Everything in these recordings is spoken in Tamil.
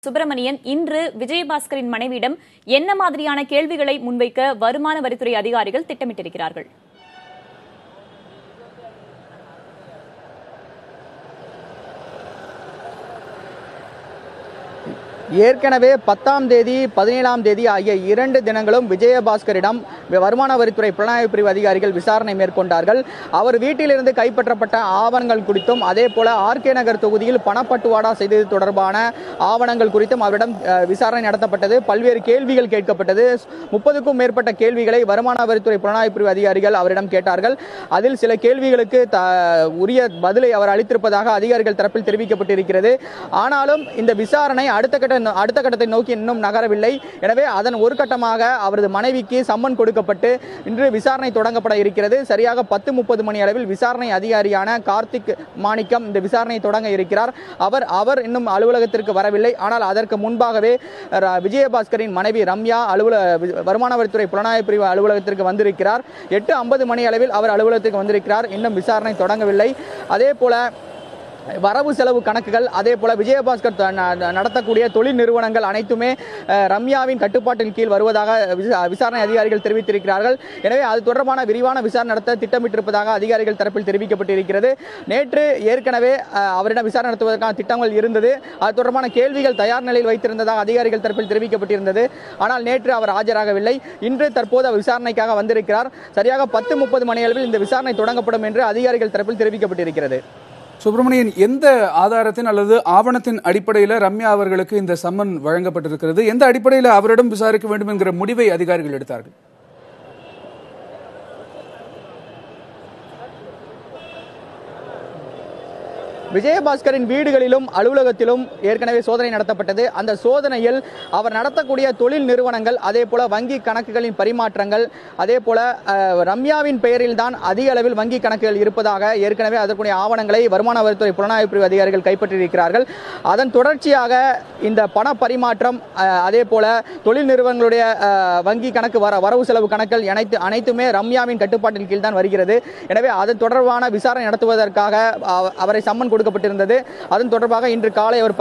சுப்பிரமணியன் இன்று விஜயபாஸ்கரின் மனைவியிடம் என்ன மாதிரியான கேள்விகளை முன்வைக்க வருமான வரித்துறை அதிகாரிகள் திட்டமிட்டிருக்கிறார்கள்? ஏற்கனவே 10ஆம் தேதி 17ஆம் தேதி ஆகிய 2 தினங்களும் விஜயபாஸ்கரிடம் வருமான வரித்துறை புலனாய்வு பிரிவு அதிகாரிகள் விசாரணை மேற்கொண்டார்கள். அவர் வீட்டிலிருந்து கைப்பற்றப்பட்ட ஆவணங்கள் குறித்தும் அதே போல ஆர்கே நகர் தொகுதியில் பணப்பட்டுவாடா செய்தது தொடர்பான ஆவணங்கள் குறித்தும் அவரிடம் விசாரணை நடத்தப்பட்டது. பல்வேறு கேள்விகள் கேட்கப்பட்டது. 30க்கும் மேற்பட்ட கேள்விகளை வருமான வரித்துறை புலனாய்வு பிரிவு அதிகாரிகள் அவரிடம் கேட்டார்கள். அதில் சில கேள்விகளுக்கு உரிய பதிலை அவர் அளித்திருப்பதாக அதிகாரிகள் தரப்பில் தெரிவிக்கப்பட்டிருக்கிறது. ஆனாலும் இந்த விசாரணை அடுத்த கட்டத்தை நோக்கி இன்னும் நகரவில்லை. எனவே அதன் ஒரு கட்டமாக அவரது மனைவிக்கு சம்மன் கொடுக்கப்பட்டு இன்று விசாரணை தொடங்கப்பட இருக்கிறது. சரியாக 10:30 மணி அளவில் விசாரணை அதிகாரியான கார்த்திக் மாணிக்கம் இந்த விசாரணை தொடங்க இருக்கிறார். அவர் இன்னும் அலுவலகத்திற்கு வரவில்லை. ஆனால் அதற்கு முன்பாகவே விஜயபாஸ்கரின் மனைவி ரம்யா வருமான வரித்துறை புலனாய்வு பிரிவு அலுவலகத்திற்கு வந்திருக்கிறார். 8:50 மணி அளவில் அவர் அலுவலகத்திற்கு வந்திருக்கிறார். இன்னும் விசாரணை தொடங்கவில்லை. அதே போல வரவு செலவு கணக்குகள் அதே போல விஜயபாஸ்கர் நடத்தக்கூடிய தொழில் நிறுவனங்கள் அனைத்துமே ரம்யாவின் கட்டுப்பாட்டின் கீழ் வருவதாக விசாரணை அதிகாரிகள் தெரிவித்திருக்கிறார்கள். எனவே அது தொடர்பான விரிவான விசாரணை நடத்த திட்டமிட்டிருப்பதாக அதிகாரிகள் தரப்பில் தெரிவிக்கப்பட்டிருக்கிறது. நேற்று ஏற்கனவே அவரிடம் விசாரணை நடத்துவதற்கான திட்டங்கள் இருந்தது. அது தொடர்பான கேள்விகள் தயார் நிலையில் வைத்திருந்ததாக அதிகாரிகள் தரப்பில் தெரிவிக்கப்பட்டிருந்தது. ஆனால் நேற்று அவர் ஆஜராகவில்லை. இன்று தற்போது அவர் விசாரணைக்காக வந்திருக்கிறார். சரியாக 10:30 மணி அளவில் இந்த விசாரணை தொடங்கப்படும் என்று அதிகாரிகள் தரப்பில் தெரிவிக்கப்பட்டிருக்கிறது. சுப்பிரமணியன், எந்த ஆதாரத்தின் அல்லது ஆவணத்தின் அடிப்படையில் ரம்யா அவர்களுக்கு இந்த சம்மன் வழங்கப்பட்டிருக்கிறது? எந்த அடிப்படையில் அவரிடம் விசாரிக்க வேண்டும் என்கிற முடிவை அதிகாரிகள் எடுத்தார்கள்? விஜயபாஸ்கரின் வீடுகளிலும் அலுவலகத்திலும் ஏற்கனவே சோதனை நடத்தப்பட்டது. அந்த சோதனையில் அவர் நடத்தக்கூடிய தொழில் நிறுவனங்கள் அதே போல வங்கி கணக்குகளின் பரிமாற்றங்கள் அதே போல ரம்யாவின் பெயரில் தான் அதிக அளவில் வங்கி கணக்குகள் இருப்பதாக ஏற்கனவே அதற்குரிய ஆவணங்களை வருமான வரித்துறை புலனாய்வு பிரிவு அதிகாரிகள் கைப்பற்றியிருக்கிறார்கள். அதன் தொடர்ச்சியாக இந்த பண பரிமாற்றம் அதே போல தொழில் நிறுவனங்களுடைய வங்கி கணக்கு வரவு செலவு கணக்குகள் அனைத்துமே ரம்யாவின் கட்டுப்பாட்டின் கீழ் தான் வருகிறது. எனவே அது தொடர்பான விசாரணை நடத்துவதற்காக அவரை சம்மன் கொடுக்கப்பட்டிருந்தது. அதன் தொடர்பாக இன்று காலை அவர்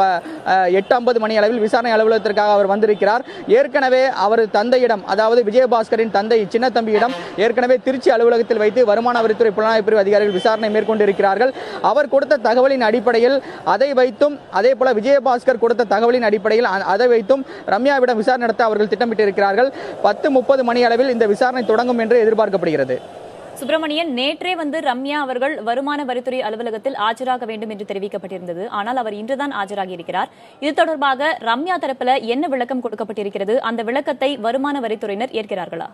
8:50 மணி அளவில் விசாரணை அலுவலகத்திற்காக அவர் வந்திருக்கிறார். ஏற்கனவே அவர் தந்தையிடம், அதாவது விஜயபாஸ்கரின் தந்தை சின்ன தம்பியிடம் ஏற்கனவே திருச்சி அலுவலகத்தில் வைத்து வருமான வரித்துறை புலனாய்வு பிரிவு அதிகாரிகள் விசாரணை மேற்கொண்டிருக்கிறார்கள். அவர் கொடுத்த தகவலின் அடிப்படையில் அதை வைத்தும் அதே போல விஜயபாஸ்கர் கொடுத்த தகவலின் அடிப்படையில் அதை வைத்தும் ரம்யாவிடம் விசாரணை நடத்த அவர்கள் திட்டமிட்டிருக்கிறார்கள். 10:30 மணி அளவில் இந்த விசாரணை தொடங்கும் என்று எதிர்பார்க்கப்படுகிறது. சுப்பிரமணியன், நேற்றே ரம்யா அவர்கள் வருமான வரித்துறை அலுவலகத்தில் ஆஜராக வேண்டும் என்று தெரிவிக்கப்பட்டிருந்தது. ஆனால் அவர் இன்றுதான் ஆஜராகி இருக்கிறார். இது தொடர்பாக ரம்யா தரப்பில் என்ன விளக்கம் கொடுக்கப்பட்டிருக்கிறது? அந்த விளக்கத்தை வருமான வரித்துறையினர் ஏற்கிறார்களா?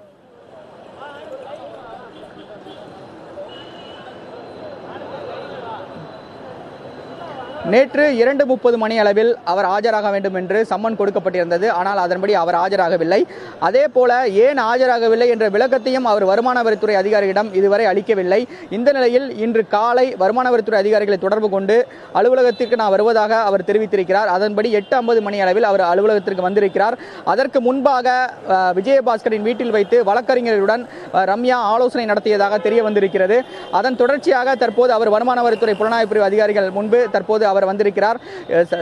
நேற்று 2:30 மணி அளவில் அவர் ஆஜராக வேண்டும் என்று சம்மன் கொடுக்கப்பட்டிருந்தது. ஆனால் அதன்படி அவர் ஆஜராகவில்லை. அதே போல ஏன் ஆஜராகவில்லை என்ற விளக்கத்தையும் அவர் வருமான வரித்துறை அதிகாரிகளிடம் இதுவரை அளிக்கவில்லை. இந்த நிலையில் இன்று காலை வருமான வரித்துறை அதிகாரிகளை தொடர்பு கொண்டு அலுவலகத்திற்கு நான் வருவதாக அவர் தெரிவித்திருக்கிறார். அதன்படி 8:50 மணி அளவில் அவர் அலுவலகத்திற்கு வந்திருக்கிறார். அதற்கு முன்பாக விஜயபாஸ்கரின் வீட்டில் வைத்து வழக்கறிஞர்களுடன் ரம்யா ஆலோசனை நடத்தியதாக தெரிய வந்திருக்கிறது. அதன் தொடர்ச்சியாக தற்போது அவர் வருமான வரித்துறை புலனாய்வு பிரிவு அதிகாரிகள் முன்பு தற்போது அவர் வந்திருக்கிறார்.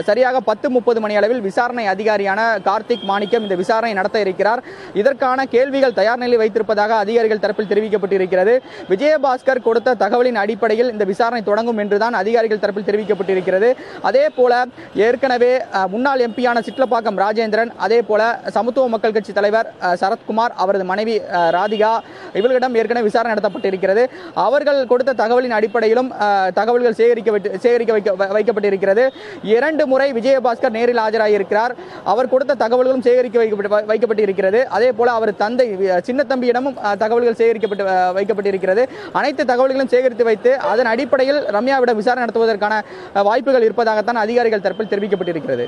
சரியாக 10:30 மணி அளவில் விசாரணை அதிகாரியான கார்த்திக் மாணிக்கம் இந்த விசாரணை நடத்த இருக்கிறார். இதற்கான கேள்விகள் தயார் நிலையில் வைத்திருப்பதாக அதிகாரிகள் தரப்பில் தெரிவிக்கப்பட்டிருக்கிறது. விஜயபாஸ்கர் கொடுத்த தகவலின் அடிப்படையில் இந்த விசாரணை தொடங்கும் என்றுதான் அதிகாரிகள் தரப்பில் தெரிவிக்கப்பட்டிருக்கிறது. அதே போல ஏற்கனவே முன்னாள் எம்பியான சிட்லப்பாக்கம் ராஜேந்திரன் அதே போல சமத்துவ மக்கள் கட்சி தலைவர் சரத்குமார் அவரது மனைவி ராதிகா இவர்களிடம் ஏற்கனவே விசாரணை நடத்தப்பட்டிருக்கிறது. அவர்கள் கொடுத்த தகவலின் அடிப்படையிலும் தகவல்கள் சேகரிக்க வைக்கப்பட்டிருக்கிறது. 2 முறை விஜயபாஸ்கர் நேரில் ஆஜராகியிருக்கிறார். அவர் கொடுத்த தகவல்களும் சேகரிக்க வைக்கப்பட்டிருக்கிறது. அதே போல அவர் தந்தை சின்ன தம்பியிடமும் தகவல்கள் சேகரிக்கப்பட்டு வைக்கப்பட்டிருக்கிறது. அனைத்து தகவல்களும் சேகரித்து வைத்து அதன் அடிப்படையில் ரம்யாவிடம் விசாரணை நடத்துவதற்கான வாய்ப்புகள் இருப்பதாகத்தான் அதிகாரிகள் தரப்பில் தெரிவிக்கப்பட்டிருக்கிறது.